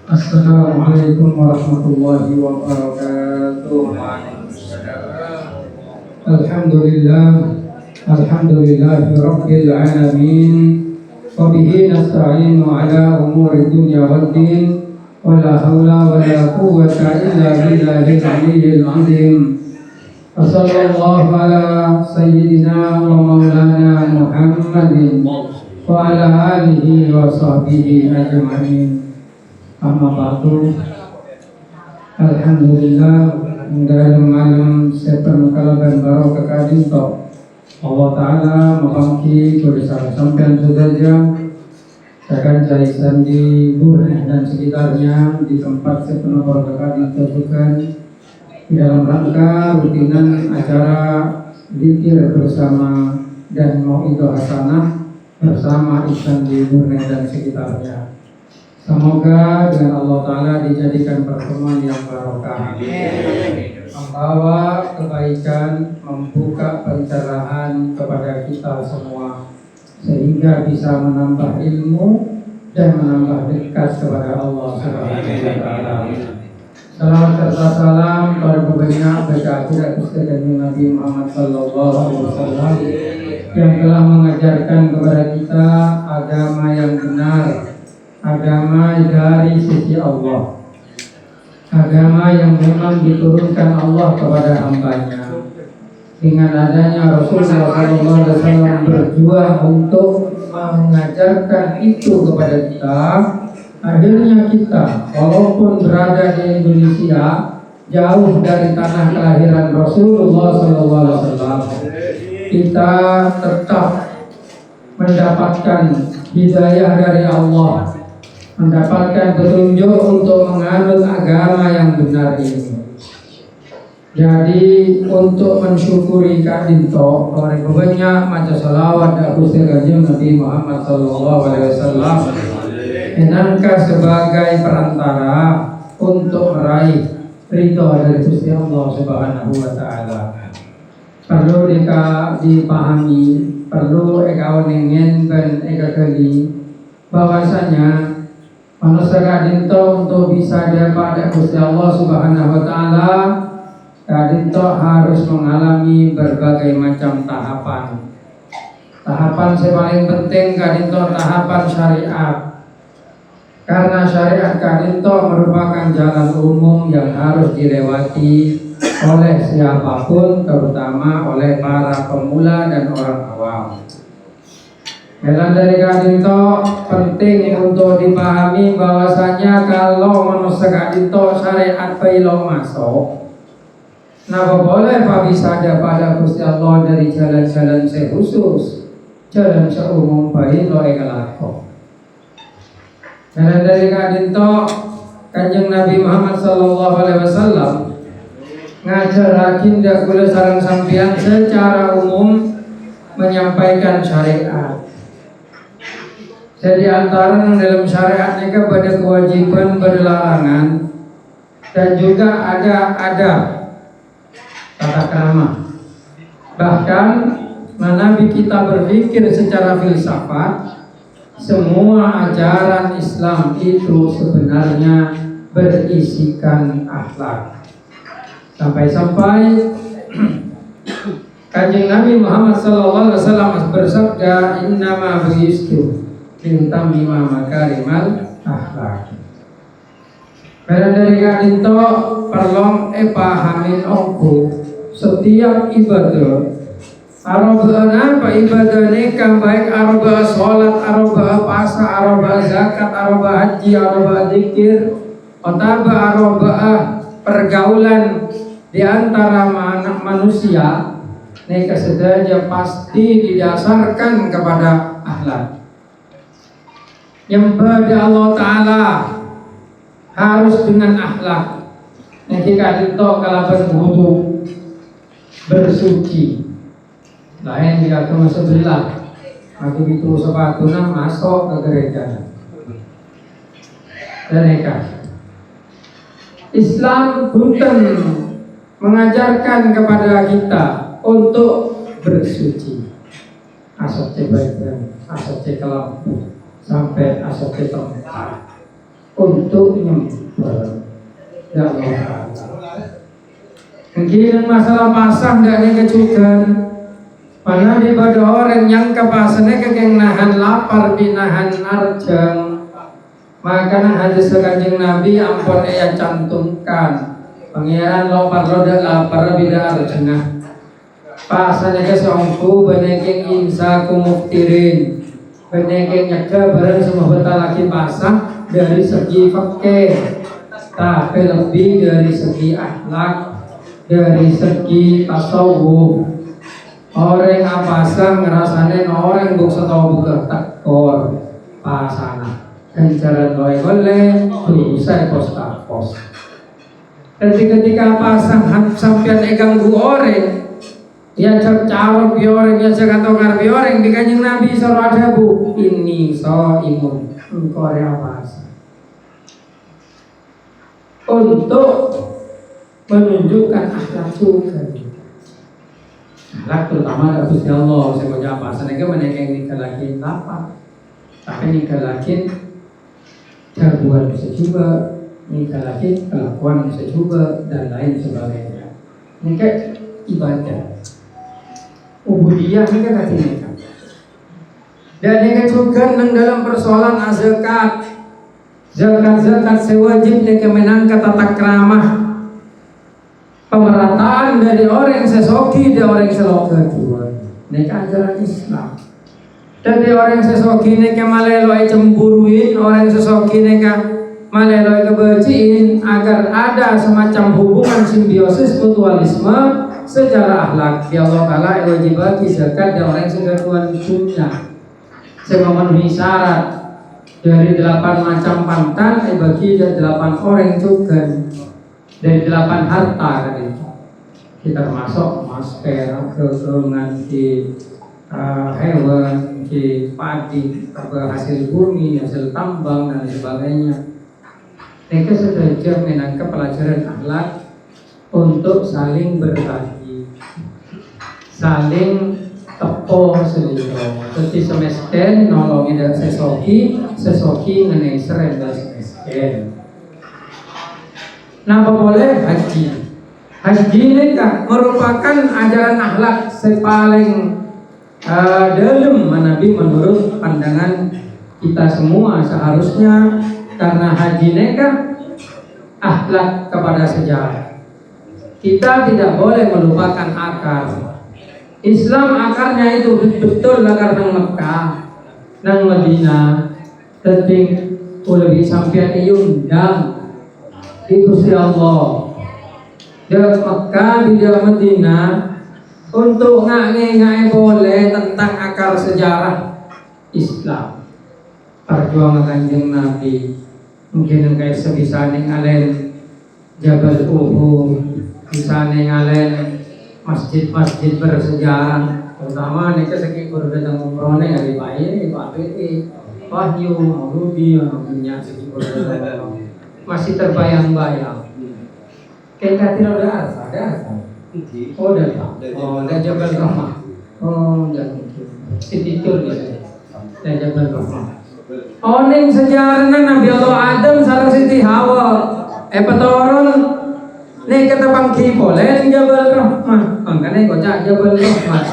Assalamualaikum warahmatullahi wabarakatuh. Alhamdulillahi rabbil alamin. Wa bihi nasta'inu ala umuri dunya waddin. Wa la hawla wa la quwwata illa billahil aliyyil azim. Sallallahu ala sayyidina wa maulana Muhammadin wa ala alihi wa sahbihi ajma'in. Amma ba'du. Alhamdulillah dalam malam sepenuh kalaban barokah kadinto Allah Ta'ala mengangki kulisan sampean sudarja akan jaisan di Bureh dan sekitarnya di tempat sepenuh barokah kadinto bukan di dalam rangka rutinan acara zikir bersama dan mau'idhah hasanah bersama ihsan di Bureh dan sekitarnya. Semoga dengan Allah Ta'ala dijadikan pertemuan yang barokah, membawa kebaikan, membuka pencerahan kepada kita semua, sehingga bisa menambah ilmu dan menambah dekat kepada Allah Subhanahu wa Ta'ala. Salam serta salam kepada banyak baca akhirat Ustaz Nabi Muhammad Sallallahu Alaihi Wasallam yang telah mengajarkan kepada kita agama yang benar, agama dari sisi Allah, agama yang memang diturunkan Allah kepada hambanya. Dengan adanya Rasulullah SAW berjuang untuk mengajarkan itu kepada kita, akhirnya kita walaupun berada di Indonesia, jauh dari tanah kelahiran Rasulullah SAW, kita tetap mendapatkan hidayah dari Allah, mendapatkan petunjuk untuk menganut agama yang benar ini. Jadi untuk mensyukuri kadinto, oleh banyak maca salawat dan Gusti Kanjeng Nabi Muhammad Sallallahu Alaihi Wasallam, minangka sebagai perantara untuk meraih ridho dari Gusti Allah Subhanahu Wa Taala. Perlu dipahami, perlu ekawanengen dan ekakali bahwasanya manusia kadinto untuk bisa dapat Gusti Allah Subhanahu Wa Taala, kadinto harus mengalami berbagai macam tahapan. Tahapan yang paling penting kadinto tahapan syariat. Karena syariat kadinto merupakan jalan umum yang harus dilewati oleh siapapun, terutama oleh para pemula dan orang awam. Jalan dari kadinto penting untuk dipahami bahwasanya kalau manusia kadinto syariat bailo masuk, nah boleh pak bisa ada pada Gusti Allah dari jalan-jalan sekhusus, jalan seumum bailo ekalako. Jalan dari kadinto Kanjeng Nabi Muhammad Sallallahu Alaihi Wasallam ngajar tidak boleh sarang sampian secara umum menyampaikan syariat. Jadi antara dalam syariatnya kepada kewajiban berlarangan dan juga ada adab tata krama. Bahkan Nabi kita berpikir secara filsafat, semua ajaran Islam itu sebenarnya berisikan akhlak. Sampai-sampai Kanjeng Nabi Muhammad Sallallahu Alaihi Wasallam bersabda, innama bu'istu bintang lima makarimal akhlak. Karena dari kadinto perlong pahamin ongku setiap ibadah arobaan apa ibadah nikah baik arobah sholat, arobah puasa, arobah zakat, arobah haji, arobah zikir, otaba arobah pergaulan di antara manusia nikah sedaja pasti didasarkan kepada akhlak. Yang pada Allah Ta'ala harus dengan akhlak. Nanti kadinto kalaban wudu bersuci. Lain jika ke sebelah, aku itu sepatu masuk ke gereja. Dan Islam bukan mengajarkan kepada kita untuk bersuci. Asal cebaik, asal cekelam. sampai asap tempat untuk nyempel. Ya Allah. Mungkin masalah pasang tidak nih kecukan. Mana di pada orang yang kepasannya kegeng nahan lapar binahan narjang. Maka hadis Kanjeng Nabi ampun yang cantumkan. Pangeran lapar roda lapar bila arjengah. Pasane ke songku benekeng insa kumuftirin. Benekeng nyaka barang semua beta lagi pasang dari segi fakih. Tapi lebih dari segi akhlak, dari segi tasawuf. Orang apasang ngerasane orang buksa tau buka takor pasana. Kencaran loe oleh dosa pos. Ketika pasang sampean ganggu orang, ya carok bioreng ya cakatokar bioreng di Kanjeng Nabi sallallahu alaihi wasallam ini so imun engkau pasang untuk menunjukkan akhlak juga. Akhlak terutama dari Gusti Allah. Saya mau jawab senega menekeng nikalakin lapar, tapi nikalakin jagoan bisa juga, nikalakin kelakuan bisa juga dan lain sebagainya. Ini kayak ibadah. Ubudiyah ini kan artinya. Dan ini juga dalam persoalan zakat. Zakat sewajib yang menangkat tata keramah pemerataan dari orang sesoki dan orang seloka kedua. Ini ajaran Islam. Dari orang sesoki ini kemaleloi cemburuin, orang sesoki ini kemaleloi kebenciin agar ada semacam hubungan simbiosis mutualisme secara akhlak. Ya Allah Ta'ala wajib bagi zakat dan orang segaduan dunia. Saya memenuhi syarat. Dari 8 macam pantan bagi 8 orang juga. Dari 8 harta tadi. Kita termasuk emas, perak, keuntungan di hewan, di padi, hasil bumi, hasil tambang dan sebagainya. Mereka sudah menangkap pelajaran akhlak untuk saling berbagi, saling tepo seliro. Jadi semesken nolongin dan sesoki ngenai serenda semesken. Nah, boleh haji. Haji ini kan merupakan ajaran akhlak sepaling dalam Nabi menurut pandangan kita semua seharusnya, karena haji ini kan akhlak kepada sejarah. Kita tidak boleh melupakan akar. Islam akarnya itu betul akar nang Mekah, nang Madinah, teting lebih sampai diundang di Gusti Allah. Di Mekah di Madinah untuk ngai boleh tentang akar sejarah Islam. Perjuangan Kanjeng Nabi mungkin kayak sebisa ngalen Jabal Uhud, bisa ngalen masjid-masjid bersejarah, terutama nih segi datang umrohnya dari bayi itu Wahyu, Mauludi, punya segi masih terbayang-bayang. Kayak tidak ada asal. Oh udah Jabal Rahmah. Oh udah Sititur gitu. Dan Jabal Rahmah. Oh ning sejarahnya Nabi Allah Adam sareng Siti Hawa. Petoron nih kata pangki boleh Jabal Rahmah. Makanya kocak Jabal Rahmah.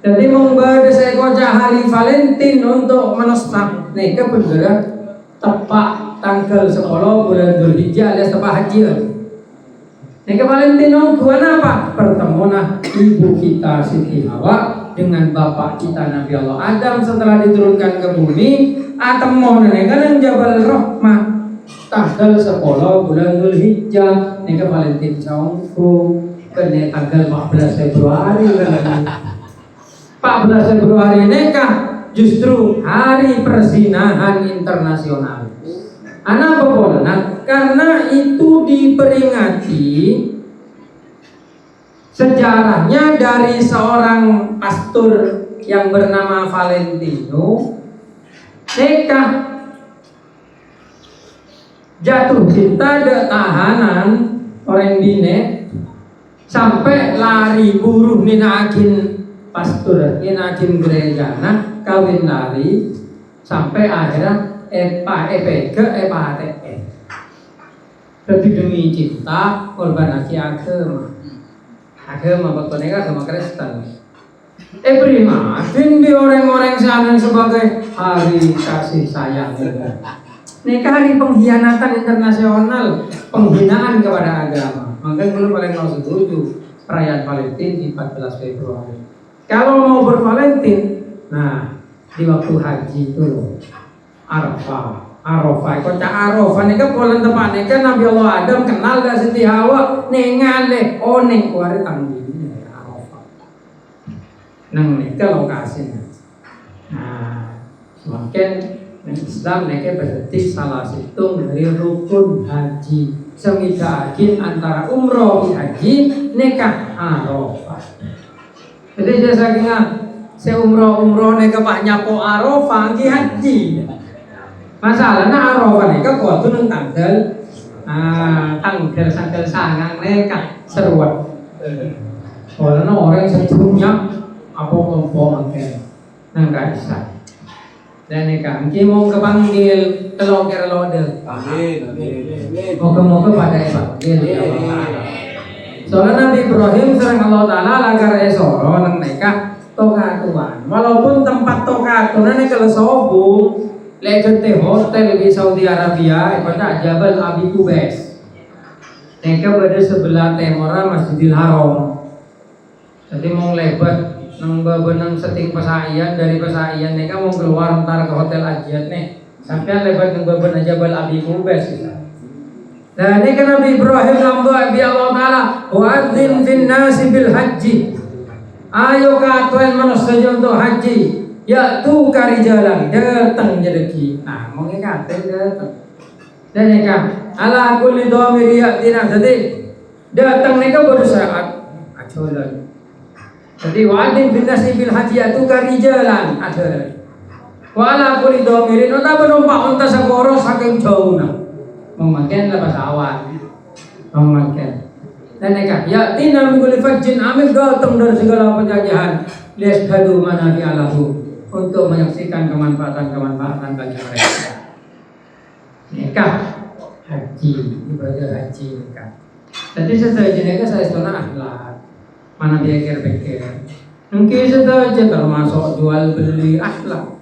Jadi membawa saya kocak hari Valentine untuk menostak. Nih kebenaran tepat tanggal 10 bulan Dzulhijjah alias tepat haji. Nih ke Valentine bukan apa? Pertemuan ibu kita Siti Hawa dengan bapak kita Nabi Allah Adam setelah diturunkan ke bumi. Atemo nenekan Jabal Rahmah tanggal 10 bulan Dzulhijjah. Nih ke Valentine saungku kene tanggal 14 Februari 14 Februari nekah justru hari persinahan internasional. Anak apa? Karena itu diperingati sejarahnya dari seorang pastor yang bernama Valentino nekah jatuh cinta de tahanan orang bine sampai lari buruh ninakin pastor ninakin gereja nah kawin lari sampai akhirnya PATN. Lebih demi cinta korban lagi agama betulnya agama Kristen. Primatin di orang-orang sana sebagai hari kasih sayang. Nikah hari pengkhianatan internasional, penghinaan kepada agama. Makanya dulu paling mau setuju perayaan Valentine di 14 Februari. Kalau mau bervalentine, nah di waktu haji itu Arafah, kota Arafah ni kan polan tempat ni kan Nabi Allah Adam kenal dah Siti Hawa nengale neng kuari tanggi Arafah. Nang ni ke lokasinya. Nah, semakin Islam ni kan berarti salah satu dari rukun haji. Semidakin antara umroh haji nikah Arafah. Jadi saya sakingan saya umroh nikah Pak nyapo Arafah ki haji. Masalahnya Arafah ni kan kuat tu nang tanggal sangang nikah seruat. Soalnya orang sedunia apa kelompok angker nang kaisa. Dan nikah mungkin mau kepanggil telokir lode. Amin. Mau pada panggil. Soalnya Nabi Ibrahim serang Allah Taala lagar esoro nang nikah tokatuan. Walaupun tempat tokatuan ni kalau sobung legend hotel di Saudi Arabia, ibadah Jabal Abi Qubais. Mereka berada sebelah timur Masjidil Haram. Jadi mau lebat nang bebenang seting pesaian dari pesaian mereka mau keluar ntar ke hotel Ajiat nih. Sampai lebat nang bebenang Jabal Abi Qubais. Nah ini kan Nabi Ibrahim lamba bi Allah Taala, wa'adzin fin nasi bil haji. Ayo katuan manusia untuk haji. Ya tu kari jalan datang rezeki. Nah, mau ngikatin datang. Dan nikah ala kulli dhamir yatina. Jadi datang nikah baru saat ajolan. Jadi wa'adin bin nasi bil haji ya tu kari jalan ada. Wa ala kulli dhamirin ota penumpang unta sakoro saking jauh nah. Memakan lepas awan. Memakan. Dan nikah yatina min kulli fajjin amil datang dari segala penjajahan. Liyashhadu manafi alahu. Untuk menyaksikan kemanfaatan bagi mereka. Nikah haji, ibadah haji nikah. Jadi setelah nikah saya setengah akhlak, mana pikir-pikir. Mungkin setelah termasuk jual beli akhlak.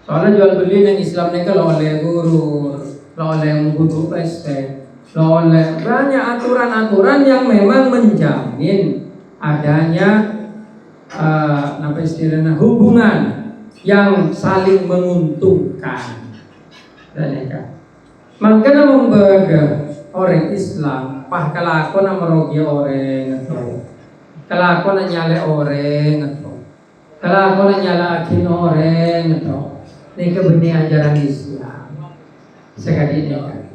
Soalnya jual beli yang Islam nikah lo oleh guru, lo oleh guru presiden, lo oleh banyak aturan-aturan yang memang menjamin adanya apa istilahnya hubungan yang saling menguntungkan dan nikah. Makanya membaga orang Islam pah kelakon merogi orang itu, kelakon nyale orang itu, kelakon nyala akin orang itu. Nikah benih ajaran Islam sekali nikah.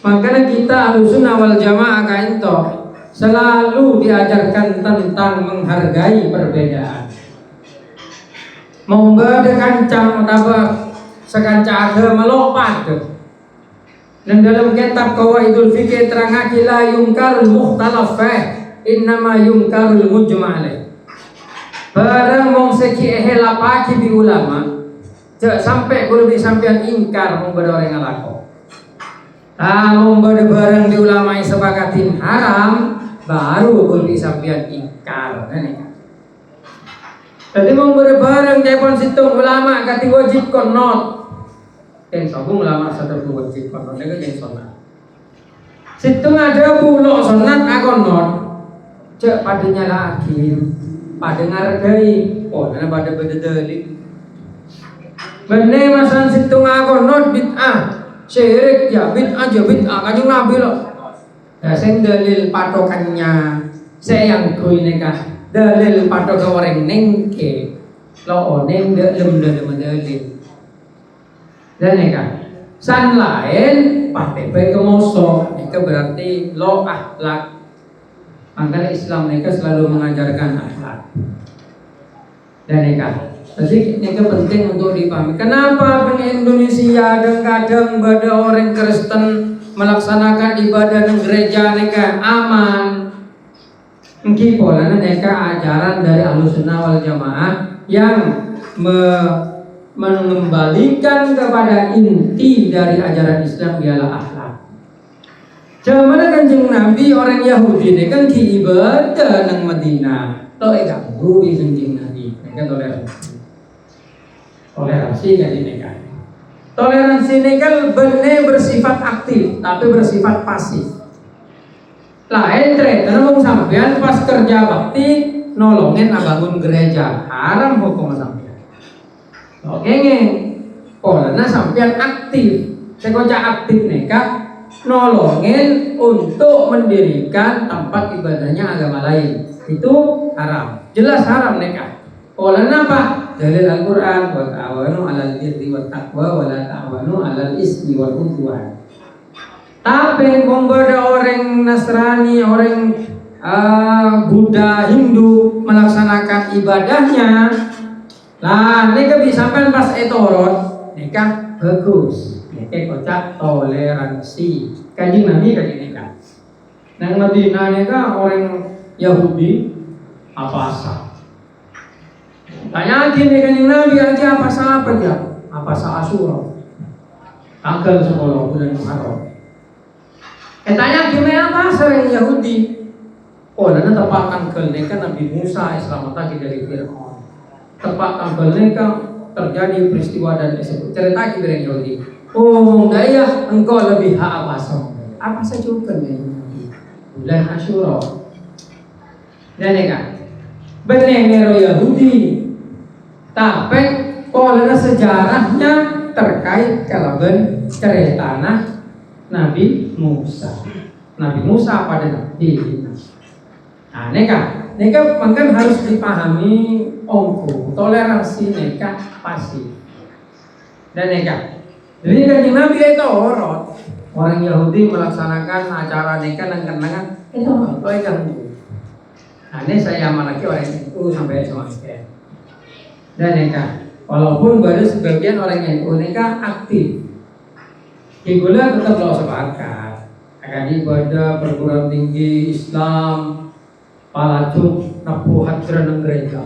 Makanya kita Ahlussunnah wal Jamaah kain to selalu diajarkan tentang menghargai perbedaan. Membeda kancang apa sekanca agama lopat. Dan dalam kitab Qawaidul Fiqh terangake la yungkarul mukhtalaf innama yungkarul mujma' alaih. Barang mong seki lapaki di ulama cek sampai kudu disampean ingkar membeda orang ngalako. Membeda barang di ulama sepakatin haram baru kudu disampean ingkar. Jadi mau bareng telepon situng ulama kati wajib konot. Dan sabung ulama satu wajib konot nego jeung sunat. Situng ada pulau sunat akonot. Cek padanya lagi, pada ngargai, karena pada bededeli. Bener masan situng akonot bid'ah, syirik ya bid'ah kanjeng Nabi loh. Ya sing dalil patokannya saya yang kui nikah. Dalil patok orang nengke lo neng dalem dalil dan nikah san lain pakai baik kemoso itu berarti lo akhlak. Makanya Islam nikah selalu mengajarkan akhlak dan nikah. Jadi nikah penting untuk dipahami. Kenapa di Indonesia kadang-kadang pada orang Kristen melaksanakan ibadah di gereja nikah aman. Mungkin pola nikah ajaran dari Ahlussunnah wal Jamaah yang mengembalikan kepada inti dari ajaran Islam ialah akhlak. Zaman Kanjeng Nabi orang Yahudi ini kan ki ibadah nang Madinah. Lo ganggu di Kanjeng Nabi. Mereka toleransi. Toleransi kan ini kan. Toleransi ini kan benar bersifat aktif tapi bersifat pasif. Lain karena mau sampean pas kerja bakti nolongin bangun gereja haram hukum sampean. Oke ngeng. Karena sampean aktif. Sekoca aktif neka nolongin untuk mendirikan tempat ibadahnya agama lain. Itu haram. Jelas haram neka. Oleh apa? Dalil Al-Quran wa ta'awanu 'alal birri wat taqwa wa la ta'awanu 'alal ismi wal 'udwan. Tapi ada orang Nasrani, orang Buddha, Hindu melaksanakan ibadahnya. Nah, neka bisa sampai pas etorot, neka bagus. Neka kocak toleransi. Kanjeng Nabi kayak neka. Nang Madinah neka orang Yahudi apa sah? Tanya lagi nih Kanjeng Nabi aja apa sah apa dia? Apa sah Asyura? Tanggal 10 bulan Muharram. Tanya gimana apa sering Yahudi? Oh, dan tepatkan keleka Nabi Musa selamat dari Fir'aun. Tepatkan keleka terjadi peristiwa dan disebut cerita dari Yahudi. Oh, daya engkau lebih hak apa apa saja kan Nabi? Bulan Asyura. Dan neka benar Yahudi. Tapi kalau sejarahnya terkait kalaban cerita Nabi Musa. Nabi Musa pada Nabi. Nah, neka mungkin harus dipahami ongko toleransi neka pasif. Dan neka. Jadi Kanjeng Nabi itu orang Yahudi melaksanakan acara neka dan kenangan itu apa yang nah, ini saya malaki orang itu sampai sama sekali. Dan neka, walaupun baru sebagian orang yang neka aktif. Igulah tetap lo sepakat. Akan ibadah perguruan tinggi Islam, palacuk, napu hadran gereja.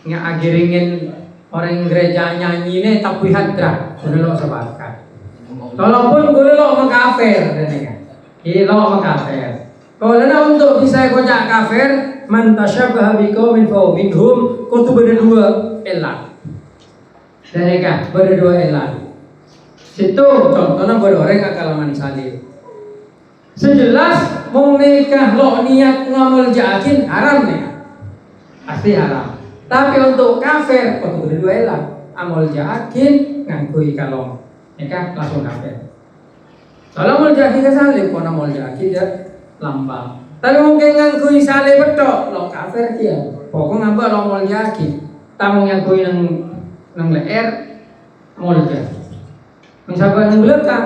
Nggak agiringin orang gereja nyanyi nih tapi hadran, boleh lo sepakat. Walaupun boleh lo mengkafir, dan ya, lo mengkafir. Kalau untuk bisa kocak kafir, man tasyabaha biqaumin fa minhum, kutu berdua elan. Dan ya, berdua elan. Situ contohnya beroreng akalaman salib. Sejelas mau nikah lo niat ngamul jakin haram nih, pasti haram. Tapi untuk kafir, kutu berdua elan. Amul jakin ngangkui kalau nikah langsung kafir. Kalau mau jakin ke salib, kalau mau jakin dia lambang. Tapi mungkin ngangkui salib betul, lo kafir dia. Pokoknya ngambek lo mau jakin. Tamu ngangkui nang leher, mau jakin. Misalkan yang belakang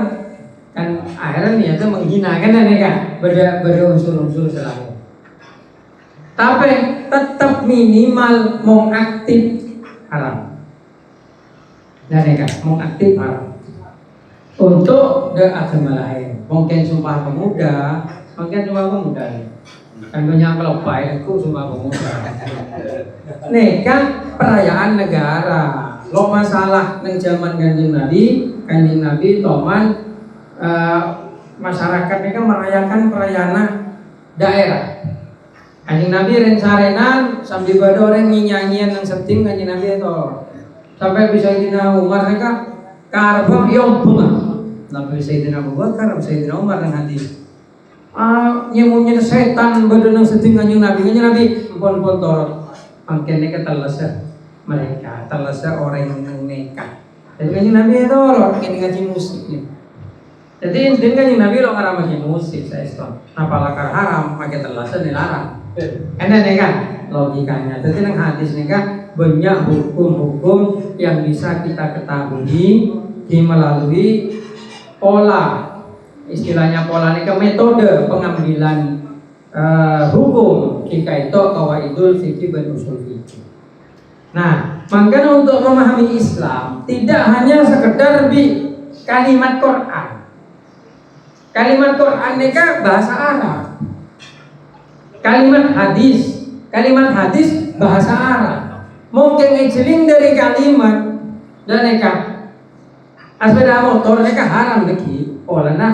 kan akhirnya niatnya menghina kan kan berunsur-unsur selalu. Tapi tetap minimal mau aktif haram. Dan kan mau aktif haram. Untuk agama lain, mungkin sumpah pemuda, mungkin sumpah pemuda. Kan banyak kelopai itu sumpah pemuda. Nih kan perayaan negara. Lo masalah neng zaman Kanjeng Nabi toman masyarakat mereka merayakan perayaan daerah. Kanjeng Nabi rensarenan sambil pada orang nyanyian yang setim Kanjeng Nabi itu sampai bisa Sayyidina Umar mereka karbang yom bunga. Nabi Sayyidina Abu Bakar, Sayyidina Umar yang hadis. Nyemunya setan pada nang setim Kanjeng Nabi pon torot. Mungkin mereka terlesa mereka terlesa orang yang nekat. Jadi Kanjeng Nabi itu orang yang ngaji musik nih. Jadi intinya Kanjeng Nabi lo ngaram ngaji musik saya Islam. Apa lakar haram pakai terlesa dilarang. Enak nih kan logikanya. Jadi nang hadis nih kan banyak hukum-hukum yang bisa kita ketahui melalui pola. Istilahnya pola ini kan metode pengambilan hukum jika itu qawaidul fikih dan usul fikih. Nah, makanya untuk memahami Islam tidak hanya sekedar di kalimat Quran. Kalimat Quran ini kan bahasa Arab. Kalimat hadis bahasa Arab. Mungkin ngejeling dari kalimat dan neka sepeda motor neka haram lagi, olehna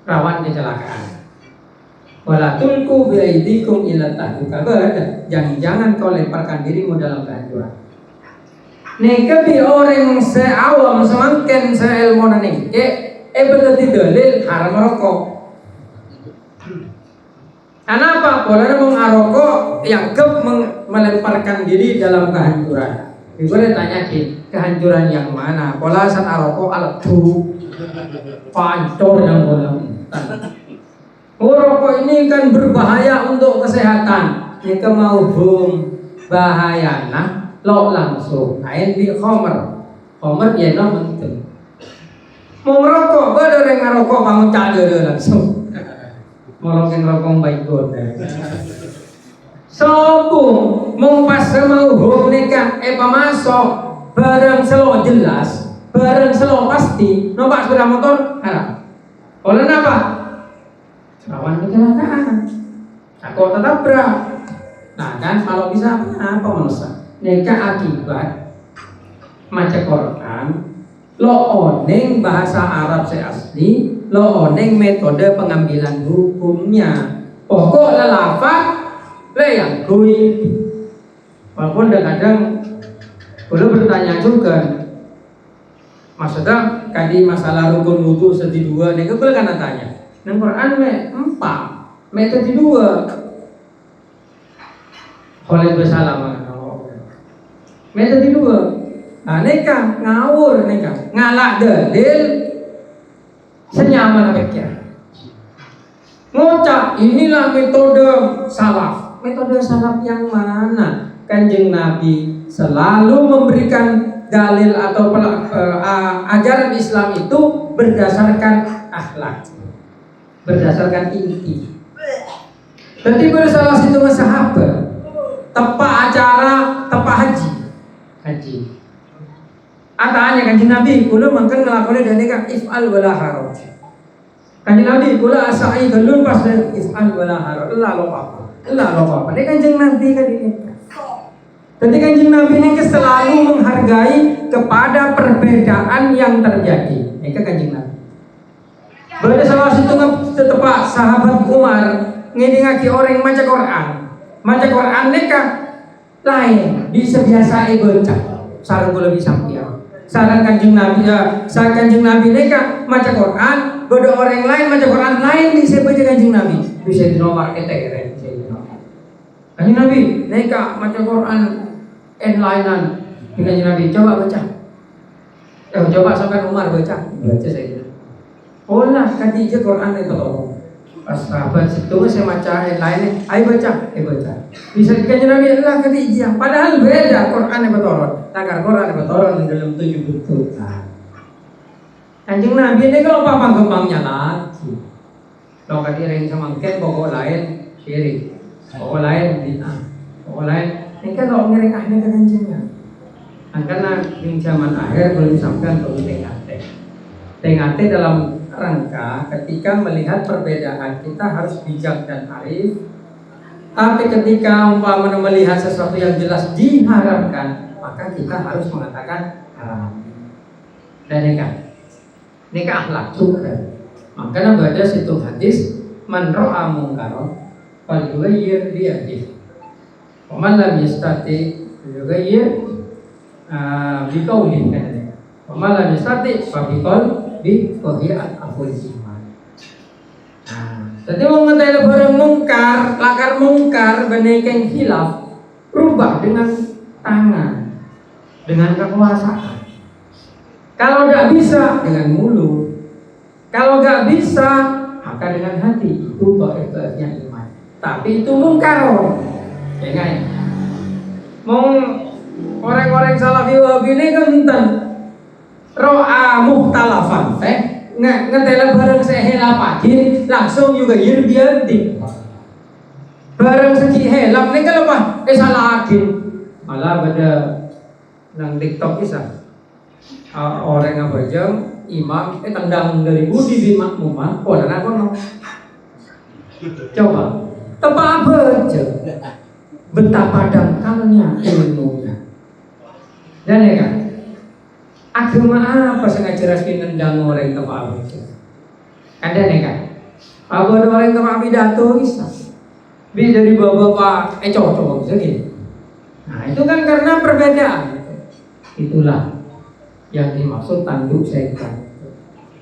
rawan kecelakaan. Wala tulku biaidikum ila tahluka. Jangan kau lemparkan dirimu dalam kehancuran. Neka bi orang seawam semakin seilmu neke berarti dalil haram rokok. Kenapa? Karena mengarokok yang melemparkan diri dalam kehancuran. Boleh tanyakin kehancuran yang mana? Pola san arokok alat tuh pancor yang boleh. Rokok ini kan berbahaya untuk kesehatan. Jika mau bahaya nah lo langsung lain di khomer ya no penting. Mau ngerokok, ada yang ngerokok bangun cadel langsung. Mau ngerokok baik god. Sobung mau pas mau nikah pamasok bareng selo jelas, bareng selo pasti, numpak sepeda motor haram. Oleh apa? Rawan kecelakaan. Aku tetap berat. Nah kan kalau bisa apa manusia? Nikah akibat maca Quran, lo oneng bahasa Arab asli, lo oneng metode pengambilan hukumnya. Pokok lafaz le yang kui. Walaupun kadang boleh bertanya juga. Maksudnya kadi masalah rukun wudu seti dua, nek boleh kan tanya. Nang Quran empat, metode dua. Oleh bersalam. Metode dua. Nah, neka ngawur neka ngalak dalil senyaman pikir. Ngocak inilah metode salaf. Metode salaf yang mana? Kanjeng Nabi selalu memberikan dalil atau ajaran Islam itu berdasarkan akhlak, berdasarkan inti. Berarti salah satu sahabat tepat acara tepat haji. Atanya kanjeng Nabi kula mangken nglakoni dene kan if'al wala haraj. Kanjeng Nabi kula asai galun pas if'al wala haraj. Allah lo apa. Nek kanjeng Nabi kan ini. Jadi kanjeng Nabi ini selalu menghargai kepada perbedaan yang terjadi. Nek kanjeng Nabi. Berada salah satu tetepak sahabat Umar ngedingaki orang maca Quran. Maca Quran neka lain bisa biasa baca. Sareng kula bisa sampeyan. Sareng kanjeng Nabi sareng kanjeng Nabi neka maca Quran, bodo orang lain maca Quran lain bisa baca kanjeng Nabi. Bisa di nomor ketek bisa di nomor. Kanjeng Nabi neka maca Quran lainan dengan kanjeng Nabi coba baca. Coba sampai Umar baca saya kira. Oh lah kadija Quran itu pas sahabat situ saya baca lain, ayo baca. Bisa kanjeng Nabi Allah kadija. Padahal beda Quran yang betul. Nakar Quran yang betul dalam 7 bentuk. Kanjeng Nabi ini kalau papang-papangnya lagi. Kalau kadiring semangkin pokok lain syirik, pokok lain bid'ah, pokok lain. Ini kan kalau ngiring akhirnya ke kanjengnya. Karena di zaman akhir belum disampaikan perlu tengate dalam rangka ketika melihat perbedaan kita harus bijak dan arif. Tapi ketika umpamanya melihat sesuatu yang jelas diharamkan, maka kita harus mengatakan haram. Dan nikah akhlak juga. Makanya baca situ hadis man ra'a munkaran falyughayyir bi yadihi. Wa man lam yastati falyughayyir bi qawlihi. Wa man lam yastati fa bi qalbi wa hiya al-aful iman. Jadi mau ngetele barang mungkar, lakar mungkar, benekeng hilaf, rubah dengan tangan, dengan kekuasaan. Kalau nggak bisa dengan mulut, kalau nggak bisa maka dengan hati. Itu baiknya iman. Tapi itu mungkar, ya kan? Mau orang-orang salafi wahabi ini kan enten ro'a muhtalafan, ngetele bareng sehela pagi langsung juga yirbiadi bareng segi helap ini kalau apa salah lagi malah pada nang TikTok kisah orang yang berjam imam tendang dari budi di makmumah dan aku no coba tepat aja betapa dangkalnya ilmunya. Dan ya kan, agama apa sengaja raskin ngendang orang tepat itu? Ada nih kan? Apa ada orang tepat pidato bisa? Bi dari bapak cowok gitu. Nah itu kan karena perbedaan. Itulah yang dimaksud tanduk setan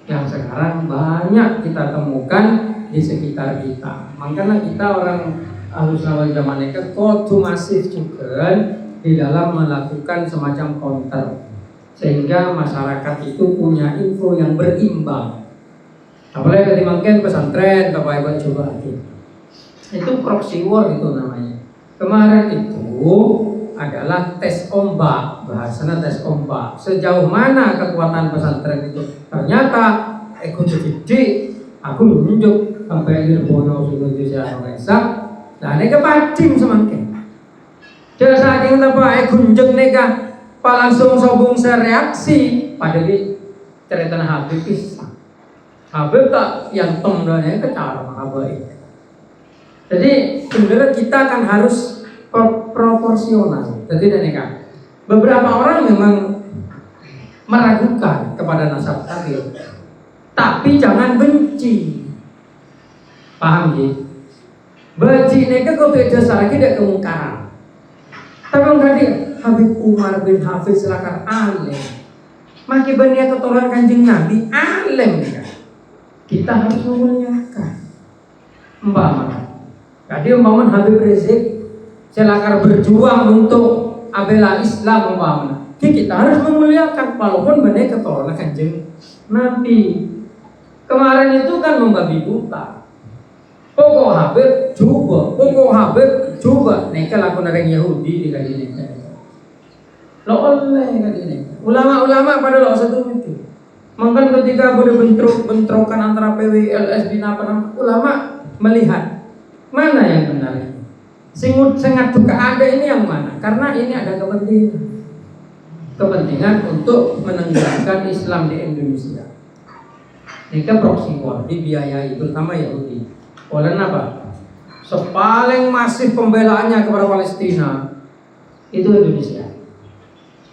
yang sekarang banyak kita temukan di sekitar kita. Makanya kita orang Ahlussunnah wal Jamaah itu kudu masif juga di dalam melakukan semacam counter, sehingga masyarakat itu punya info yang berimbang. Apalagi ketika mungkin pesantren Bapak Ibu coba itu proxy war itu namanya. Kemarin itu adalah tes ombak, bahasanya tes ombak. Sejauh mana kekuatan pesantren itu? Ternyata aku jadi aku menunjuk sampai Nirbono sudah bisa mengesak. Nah, ini kepancing semakin. Jadi saking apa? Gunjek neka, pak langsung sobung sereaksi pada di cerita Habib kisah. Habib tak yang temdanya kecar Habib. Jadi sebenarnya kita kan harus proporsional. Jadi neka, beberapa orang memang meragukan kepada nasab tabir, tapi jangan benci. Paham ya? Benci neka kau beda lagi tidak kemungkaran. Tapi enggak dia Habib Umar bin Hafiz Lakar alim. Maki bania keturunan Kanjeng Nabi alim ya. Kita harus memuliakan. Umpama. Tadi umpama Habib Rizik Selakar berjuang untuk abela Islam umpama. Kita harus memuliakan walaupun bania keturunan Kanjeng Nabi. Kemarin itu kan membabi buta. Pokok Habib juga neka lakon orang Yahudi di kali neka. Lo oleh kali neka. Ulama-ulama pada lo satu itu. Mungkin ketika boleh bentrokan antara PWLS bin apa ulama melihat mana yang benar. Sangat duka ada ini yang mana? Karena ini ada kepentingan untuk menenggelamkan Islam di Indonesia. Neka proxy war dibiayai terutama Yahudi. Oleh apa? Sepaling masif pembelaannya kepada Palestina itu Indonesia.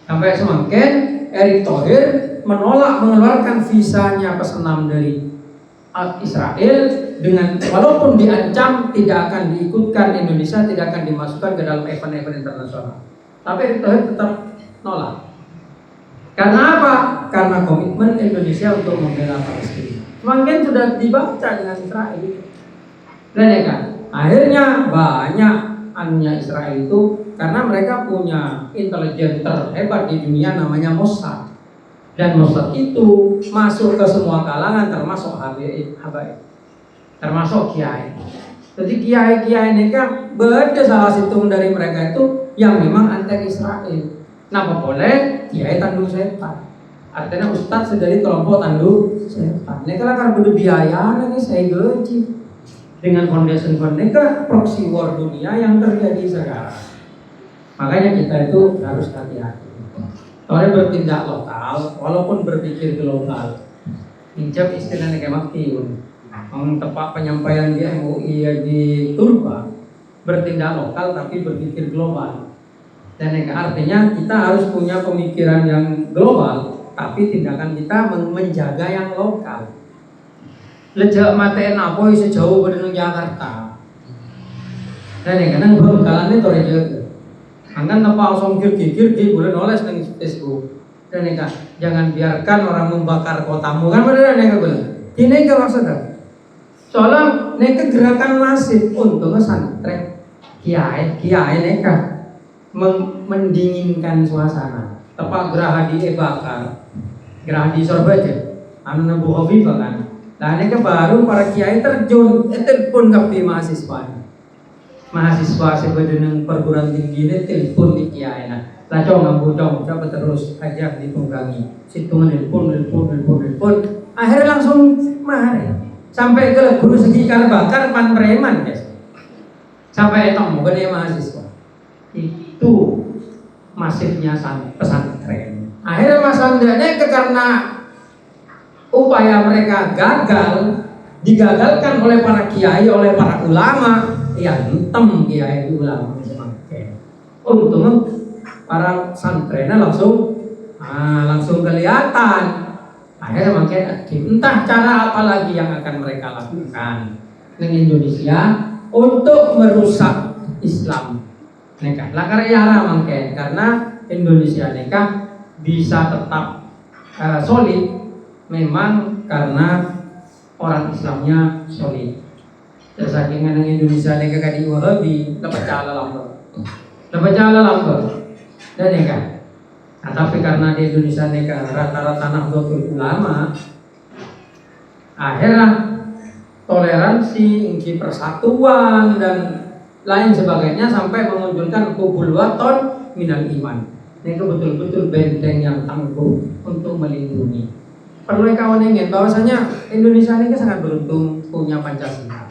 Sampai semakin Erick Thohir menolak mengeluarkan visanya pesenam dari Israel dengan walaupun diancam tidak akan diikutkan Indonesia, tidak akan dimasukkan ke dalam event-event internasional. Tapi Erick Thohir tetap nolak. Karena apa? Karena komitmen Indonesia untuk membela Palestina. Semakin sudah dibaca dengan Israel. Dan ya kan, akhirnya banyak anunya Israel itu karena mereka punya intelijen terhebat di dunia namanya Mossad. Dan Mossad itu masuk ke semua kalangan termasuk habaib, termasuk kiai. Jadi kiai-kiai ini kan beda salah satu dari mereka itu yang memang anti Israel. Nah, boleh kiai tanduk setan. Artinya ustadz dari kelompok tanduk setan. Ini kan berbiaya lagi saya gaji. Dengan foundation mereka proxy war dunia yang terjadi sekarang. Makanya kita itu harus hati-hati. Soalnya bertindak lokal, walaupun berpikir global. Injak istilahnya kayak maktiun. Tepat penyampaian di MUI di Turba, bertindak lokal tapi berpikir global. Dan yang artinya kita harus punya pemikiran yang global, tapi tindakan kita menjaga yang lokal. Lejak matain apa sejauh dari Jakarta. Dan yang kadang bengkalannya itu aja. Angkan tanpa langsung gigir boleh nulis di Facebook. Dan yang jangan biarkan orang membakar kotamu kan benar yang bilang. Ini kan maksudnya. Soalnya mereka gerakan masif untuk pesantren kiai neka mendinginkan suasana. Tepat geraha di bakar, geraha di Surabaya, anu Nabu Hovifah kan. Nah ini baru para kiai terjun, telepon ke mahasiswa sebenarnya perguruan tinggi ini telepon di kiai. Nah, lacong coba terus aja ditunggangi. Situ telepon. Akhirnya langsung mari sampai ke guru segi bakar pan preman guys. Sampai etong bukan mahasiswa. Itu masifnya pesantren. Akhirnya masandanya karena upaya mereka digagalkan oleh para kiai, oleh para ulama, ya hitam kiai ulama. Untung para santrena langsung kelihatan. Akhirnya makin entah cara apa lagi yang akan mereka lakukan di Indonesia untuk merusak Islam. Neka lakar yara mungkin karena Indonesia neka bisa tetap solid memang karena orang Islamnya solid. Saking nang Indonesia neka kadi Wahabi dapat cala lampu. Dan neka. Nah, tapi karena di Indonesia neka rata-rata Nahdlatul Ulama, akhirnya toleransi, persatuan dan lain sebagainya sampai memunculkan kubul waton minal iman. Ini betul-betul benteng yang tangguh untuk melindungi. Perlu kawan ingin bahwasanya Indonesia ini sangat beruntung punya Pancasila.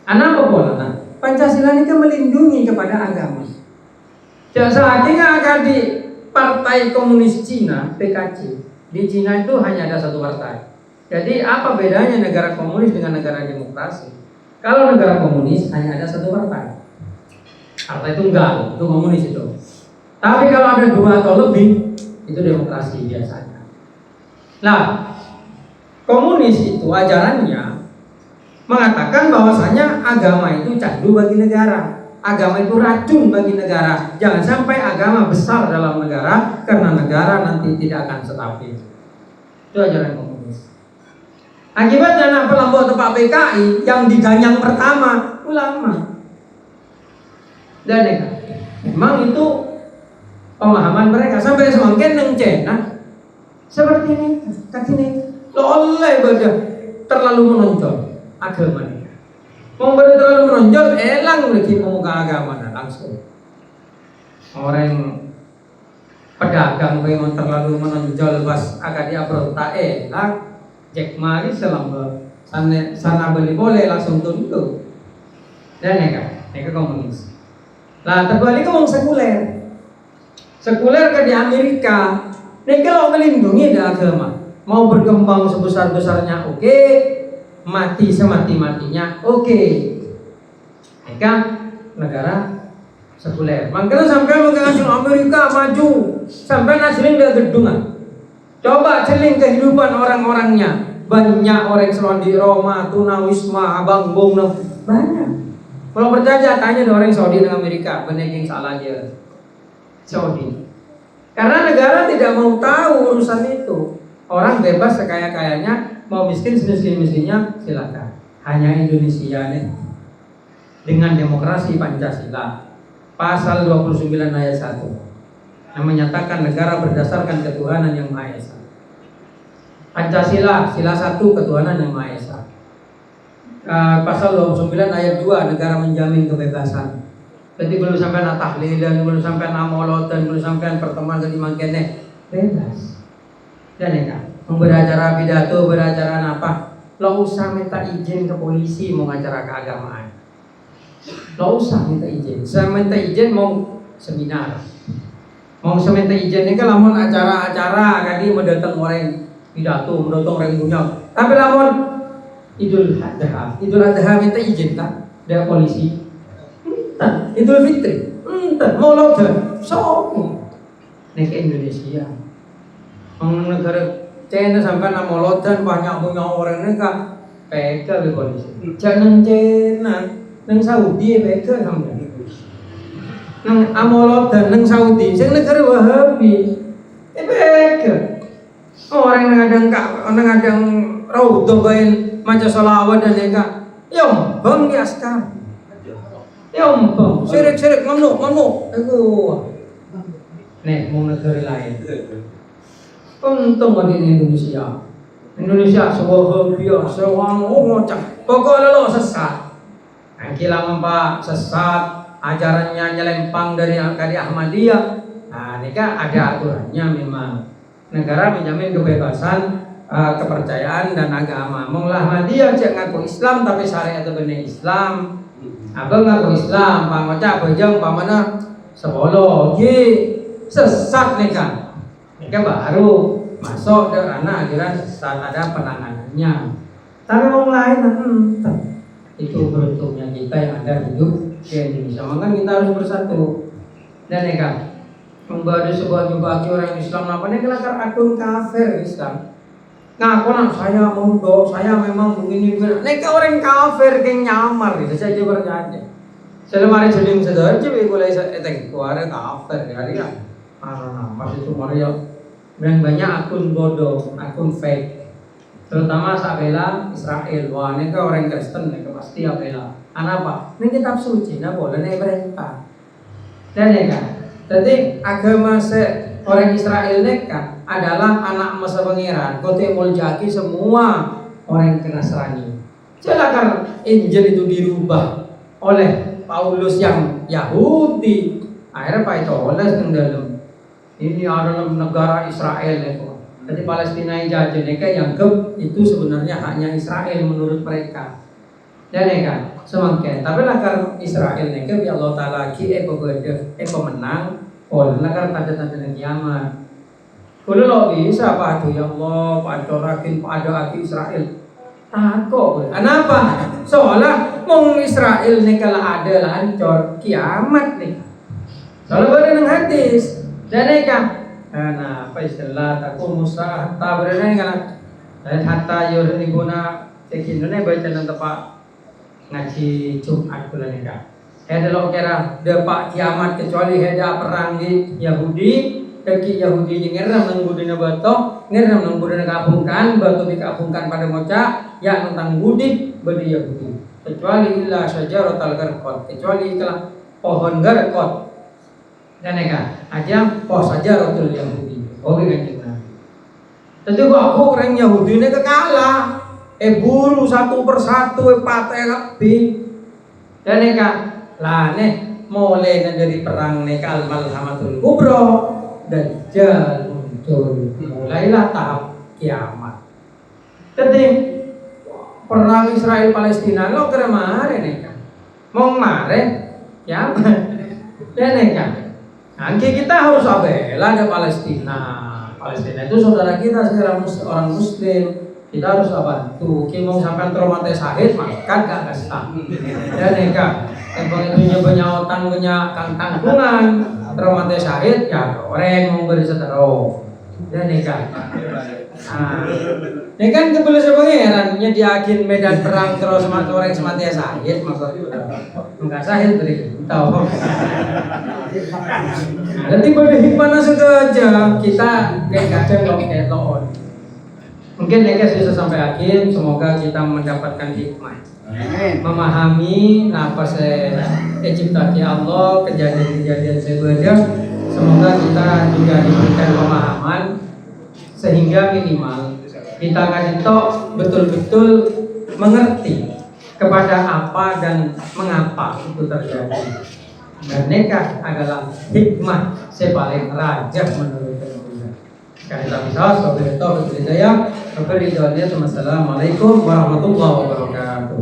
Anak apa pola? Pancasila ini kan melindungi kepada agama. Saatnya akan di Partai Komunis Cina (PKC). Di Cina itu hanya ada satu partai. Jadi apa bedanya negara komunis dengan negara demokrasi? Kalau negara komunis hanya ada satu partai. Partai tunggal, itu komunis itu. Tapi kalau ada 2 atau lebih, itu demokrasi biasanya. Nah, komunis itu ajarannya mengatakan bahwasanya agama itu candu bagi negara. Agama itu racun bagi negara. Jangan sampai agama besar dalam negara karena negara nanti tidak akan stabil. Itu ajaran komunis. Akibatnya anak pelampau tepak PKI yang diganyang pertama ulama. Dan memang itu pemahaman mereka sampai semakin neng Cina seperti ini, katanya lo oleh badah terlalu menonjol agama ini. Mau terlalu menonjol, elang lagi pemuka agama langsung. Orang pedagang memang terlalu menonjol pas agak dia berontak elang. Jack Mari selama sana beli boleh langsung tunduk. Dan neka komunis. Lah terbalik ke wong sekuler. Sekuler ke di Amerika. Neka lo melindungi dah agama. Mau berkembang sebesar-besarnya oke, mati semati-matinya oke. Neka negara sekuler. Makanya sampai mengacu Amerika maju sampai nasilin dia gedungan. Coba celing kehidupan orang-orangnya. Banyak orang Islam di Roma, Tunawisma, Abang Bong, banyak. Kalau percaya tanya orang Saudi dan Amerika, benar yang salah aja. Saudi. Karena negara tidak mau tahu urusan itu. Orang bebas sekaya-kayanya, mau miskin semiskin-miskinnya silakan. Hanya Indonesia nih dengan demokrasi Pancasila pasal 29 ayat 1 yang menyatakan negara berdasarkan ketuhanan yang Maha Esa. Pancasila, sila 1 ketuhanan yang Maha Esa. Pasal 29 ayat 2 negara menjamin kebebasan. Jadi belum sampai tahlilan, belum sampai namolotan, belum sampai pertemuan tadi mangkene bebas. Dan ya, beracara pidato, beracara apa? Lo usah minta izin ke polisi mau acara keagamaan. Lo usah minta izin. Saya minta izin mau seminar. Mau seminta izin ini kan lamun acara-acara tadi mendatang orang pidato, mendatang orang punya. Tapi lamun Idul Adha minta izin tak? Dari polisi. Entah, Idul Fitri. Entah, mau lockdown. So, nek Indonesia. Negara China sampai nama lockdown banyak punya orang neka peka di polisi. Jangan China, neng Saudi peka sampai. Nang Amolot dan nang Saudi, sing negara Wahabi, beka. Orang yang kadang raudhah bain maca sholawat dan neka, bang ya sekarang, bang, sirik mamnu, nih mau negara lain. Untung di Indonesia sebuah biar sewang ngocak, pokoknya lo sesat, angkilang Pak sesat. Ajarannya nyelempang dari Ahmadiyah. Nah, ini kan ada aturannya memang. Negara menjamin kebebasan kepercayaan dan agama. Menglah Ahmadiyah cek ngaku Islam tapi syariat itu benar Islam. Abang ngaku Islam, pangocak bejeng pamana sebolo gi sesat nih kan. Ini kan baru masuk ke ranah ajaran sesat ada penanganannya. Tapi orang lain itu beruntungnya kita yang ada hidup di Indonesia, maka kita harus bersatu. Dan neka membawa sebuah jumpa orang Islam apa nih kelakar akun kafir Islam. Ngaku nak saya mondok, saya memang begini. Neka orang kafir yang nyamar gitu saja berjanji. Selama hari jeling sedar, jadi boleh saya keluar kafir hari ya. Pas itu Maria banyak akun bodoh, akun fake. Terutama sabela Israel. Wah, neka orang Kristen neka pasti abela. Apa? Ini kitab suci, nah boleh nih perintah. Dan neka. Jadi agama orang Israel neka adalah anak masa pangeran. Kote muljaki semua orang Nasrani. Celakar Injil itu dirubah oleh Paulus yang Yahudi. Akhirnya Pak itu oleh dalam. Ini adalah negara Israel itu. Jadi Palestina yang jajah mereka yang itu sebenarnya hanya Israel menurut mereka. Dan mereka semakin. Tapi lakar Israel mereka bi Allah Taala ki menang. Oh, lakar tanda-tanda kiamat. Kalau lo bisa pak ya Allah, pak corakin pak ada aki Israel. Takut. Kenapa? Soalnya mong Israel mereka lah ada lah hancur kiamat nih. Soalnya ada dengan hadis. Dan mereka karena apa istilah takut musah tak berani kan hatta yuribuna sekinune baca nang tepak ngaji Jumat bulan mereka. Ada lo kira depak kiamat kecuali ada perang di Yahudi, kaki Yahudi yang ngeram nang budina bato, ngeram nang budina kabungkan, bato dikabungkan pada moca, ya tentang budi bedi Yahudi. Kecuali illa syajaratal garqad, kecuali kalau pohon garqad. Dan mereka aja pos saja rotul Yahudi. Oke kan kita. Tentu aku orang Yahudi ini kalah. Bulu satu persatu patah lebih. Dan mereka lah nih mulai dari perang nekal malhamatul kubro dan muncul. Mulailah tahap kiamat. Jadi perang Israel Palestina lo kemarin mereka. Mau kemarin kiamat. Dan mereka nanti kita harus bela ada Palestina. Palestina itu saudara kita sekarang orang Muslim. Kita harus bantu. Kita mau sampai traumatis sahid makan gak kasih. Dan mereka yang punya banyak utang punya tanggungan traumatis sahid ya orang mau beri setero. Dan mereka. Ini kan kebeli sebenarnya nyediakin medan perang terus orang semati sahid maksudnya enggak sahid beri tahu. Nanti pada hikmah sengaja kita kayak kacang loh kayak loon. Mungkin mereka bisa sampai akhir. Semoga kita mendapatkan hikmah, memahami apa ciptaan Allah, kejadian-kejadian sebelumnya. Semoga kita juga diberikan pemahaman sehingga minimal kita ngajitok betul-betul mengerti kepada apa dan mengapa itu terjadi. Dan nikah adalah hikmah sepaling rajah menurut kita. Kita bisa sebagai tahu berita yang Assalamualaikum warahmatullahi wabarakatuh.